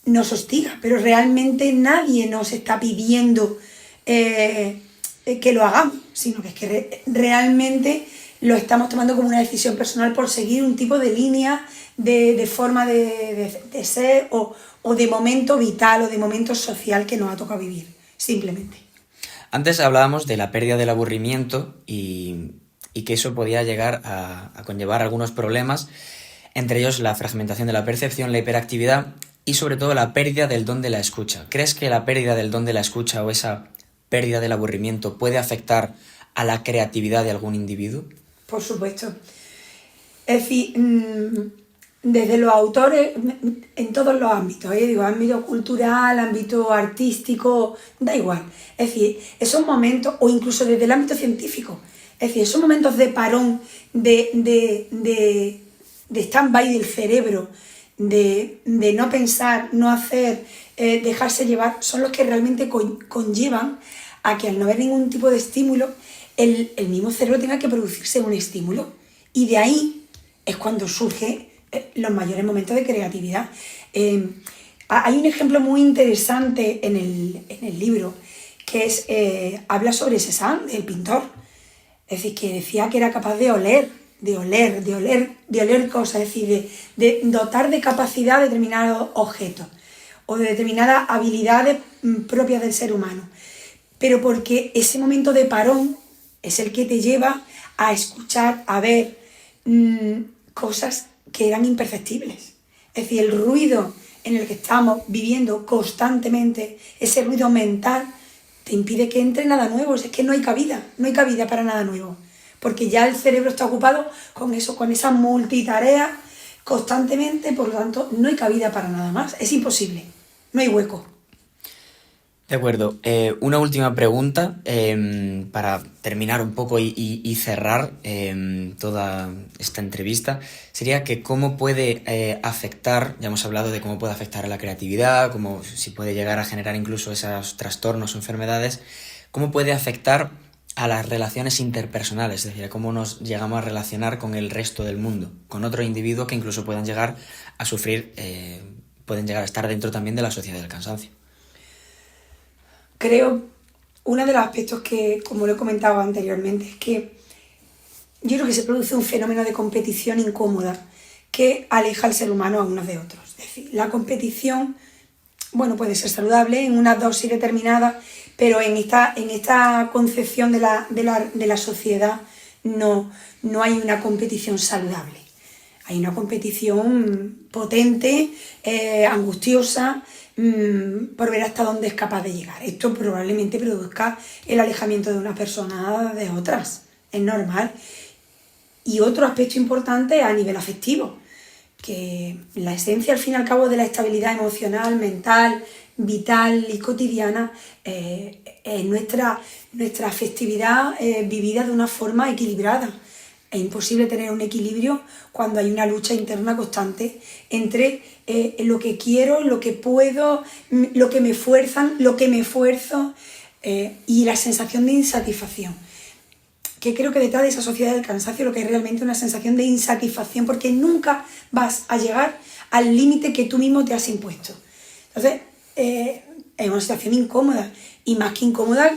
nos hostiga, pero realmente nadie nos está pidiendo que lo hagamos, sino que es que realmente lo estamos tomando como una decisión personal por seguir un tipo de línea, de forma de ser o de momento vital o de momento social que nos ha tocado vivir, simplemente. Antes hablábamos de la pérdida del aburrimiento y que eso podía llegar a conllevar algunos problemas, entre ellos la fragmentación de la percepción, la hiperactividad y sobre todo la pérdida del don de la escucha. ¿Crees que la pérdida del don de la escucha o esa pérdida del aburrimiento puede afectar a la creatividad de algún individuo? Por supuesto. Es decir, desde los autores, en todos los ámbitos, ámbito cultural, ámbito artístico, da igual. Es decir, esos momentos, o incluso desde el ámbito científico, es decir, esos momentos de parón, de stand-by del cerebro, de no pensar, no hacer, dejarse llevar, son los que realmente conllevan a que al no haber ningún tipo de estímulo, el mismo cerebro tenga que producirse un estímulo. Y de ahí es cuando surgen los mayores momentos de creatividad. Hay un ejemplo muy interesante en el libro, que es habla sobre Cézanne, el pintor. Es decir, que decía que era capaz de oler cosas, es decir, de dotar de capacidad determinados objetos o de determinadas habilidades propias del ser humano. Pero porque ese momento de parón es el que te lleva a escuchar, a ver cosas que eran imperceptibles. Es decir, el ruido en el que estamos viviendo constantemente, ese ruido mental, te impide que entre nada nuevo. Es que no hay cabida para nada nuevo. Porque ya el cerebro está ocupado con eso, con esa multitarea constantemente, por lo tanto, no hay cabida para nada más. Es imposible, no hay hueco. De acuerdo. Una última pregunta para terminar un poco y cerrar toda esta entrevista sería que cómo puede afectar, ya hemos hablado de cómo puede afectar a la creatividad, cómo si puede llegar a generar incluso esos trastornos o enfermedades, cómo puede afectar a las relaciones interpersonales, es decir, a cómo nos llegamos a relacionar con el resto del mundo, con otro individuo que incluso puedan llegar a sufrir, pueden llegar a estar dentro también de la sociedad del cansancio. Creo, uno de los aspectos que, como lo he comentado anteriormente, es que yo creo que se produce un fenómeno de competición incómoda que aleja al ser humano a unos de otros. Es decir, la competición, bueno, puede ser saludable en una dosis determinada, pero en esta concepción de la sociedad no hay una competición saludable. Hay una competición potente, angustiosa, por ver hasta dónde es capaz de llegar. Esto probablemente produzca el alejamiento de una persona de otras, es normal. Y otro aspecto importante a nivel afectivo, que la esencia al fin y al cabo de la estabilidad emocional, mental, vital y cotidiana es nuestra afectividad vivida de una forma equilibrada. Es imposible tener un equilibrio cuando hay una lucha interna constante entre lo que quiero, lo que puedo, lo que me fuerzan, lo que me esfuerzo y la sensación de insatisfacción. Que creo que detrás de esa sociedad del cansancio lo que es realmente una sensación de insatisfacción, porque nunca vas a llegar al límite que tú mismo te has impuesto. Entonces, es una situación incómoda, y más que incómoda,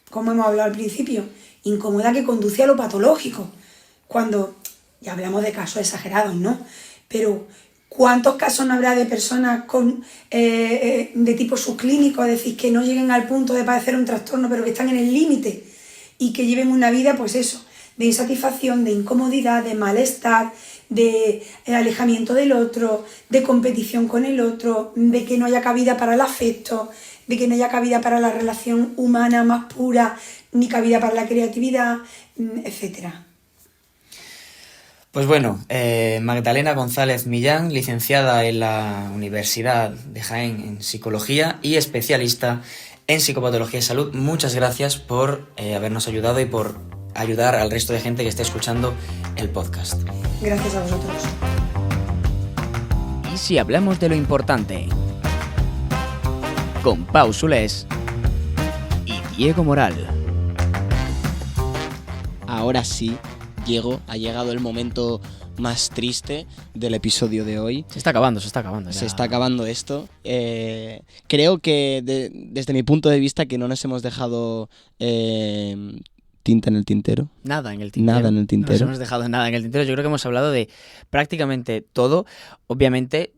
como hemos hablado al principio, incómoda que conduce a lo patológico. Cuando, ya hablamos de casos exagerados, ¿no? Pero ¿cuántos casos no habrá de personas de tipo subclínico, es decir, que no lleguen al punto de padecer un trastorno, pero que están en el límite y que lleven una vida, pues eso, de insatisfacción, de incomodidad, de malestar, de alejamiento del otro, de competición con el otro, de que no haya cabida para el afecto, de que no haya cabida para la relación humana más pura, ni cabida para la creatividad, etcétera? Pues bueno, Magdalena González Millán, licenciada en la Universidad de Jaén en Psicología y especialista en Psicopatología y Salud, muchas gracias por habernos ayudado y por ayudar al resto de gente que esté escuchando el podcast. Gracias a vosotros. ¿Y si hablamos de lo importante? Con Pau Sulés y Diego Moral. Ahora sí, Diego, ha llegado el momento más triste del episodio de hoy. Se está acabando. Se está acabando esto. Creo que desde mi punto de vista que no nos hemos dejado tinta en el tintero. Nada en el tintero. Nada en el tintero. No nos hemos dejado nada en el tintero. Yo creo que hemos hablado de prácticamente todo. Obviamente,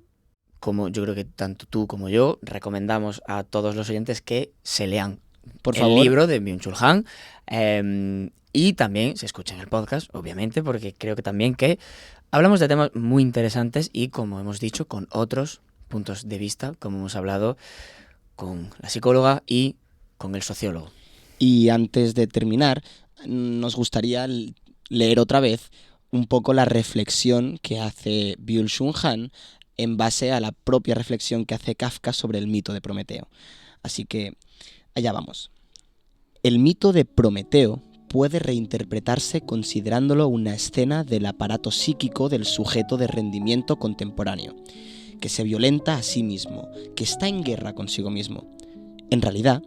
como yo creo que tanto tú como yo recomendamos a todos los oyentes que se lean Por el favor. libro de Byung-Chul Han y también se escuchen el podcast, obviamente, porque creo que también que hablamos de temas muy interesantes y, como hemos dicho, con otros puntos de vista, como hemos hablado con la psicóloga y con el sociólogo. Y antes de terminar, nos gustaría leer otra vez un poco la reflexión que hace Byung-Chul Han en base a la propia reflexión que hace Kafka sobre el mito de Prometeo. Así que allá vamos. El mito de Prometeo puede reinterpretarse considerándolo una escena del aparato psíquico del sujeto de rendimiento contemporáneo, que se violenta a sí mismo, que está en guerra consigo mismo. En realidad,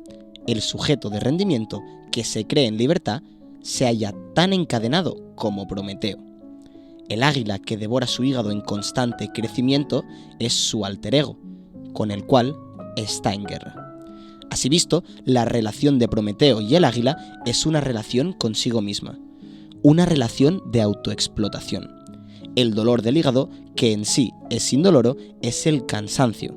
el sujeto de rendimiento, que se cree en libertad, se halla tan encadenado como Prometeo. El águila que devora su hígado en constante crecimiento es su alter ego, con el cual está en guerra. Así visto, la relación de Prometeo y el águila es una relación consigo misma, una relación de autoexplotación. El dolor del hígado, que en sí es indoloro, es el cansancio.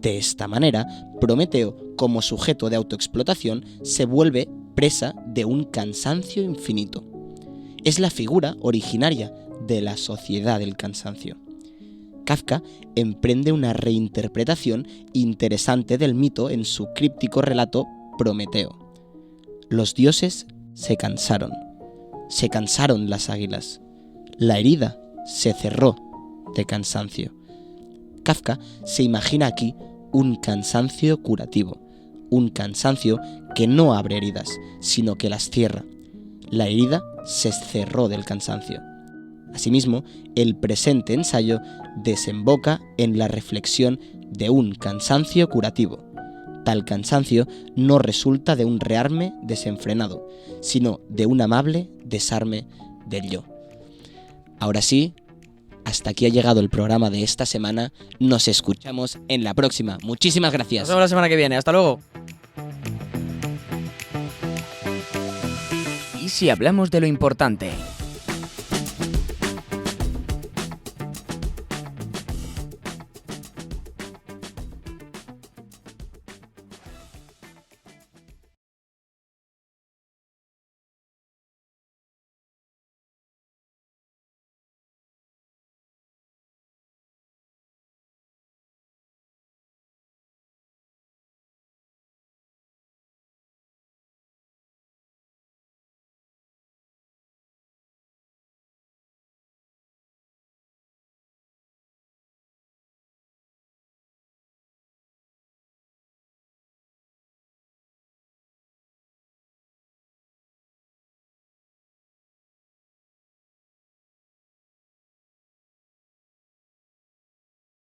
De esta manera, Prometeo, como sujeto de autoexplotación, se vuelve presa de un cansancio infinito. Es la figura originaria de la sociedad del cansancio. Kafka emprende una reinterpretación interesante del mito en su críptico relato Prometeo. Los dioses se cansaron las águilas. La herida se cerró de cansancio. Kafka se imagina aquí un cansancio curativo, un cansancio que no abre heridas, sino que las cierra. La herida se cerró del cansancio. Asimismo, el presente ensayo desemboca en la reflexión de un cansancio curativo. Tal cansancio no resulta de un rearme desenfrenado, sino de un amable desarme del yo. Ahora sí, hasta aquí ha llegado el programa de esta semana. Nos escuchamos en la próxima. Muchísimas gracias. Nos vemos la semana que viene. Hasta luego. ¿Y si hablamos de lo importante?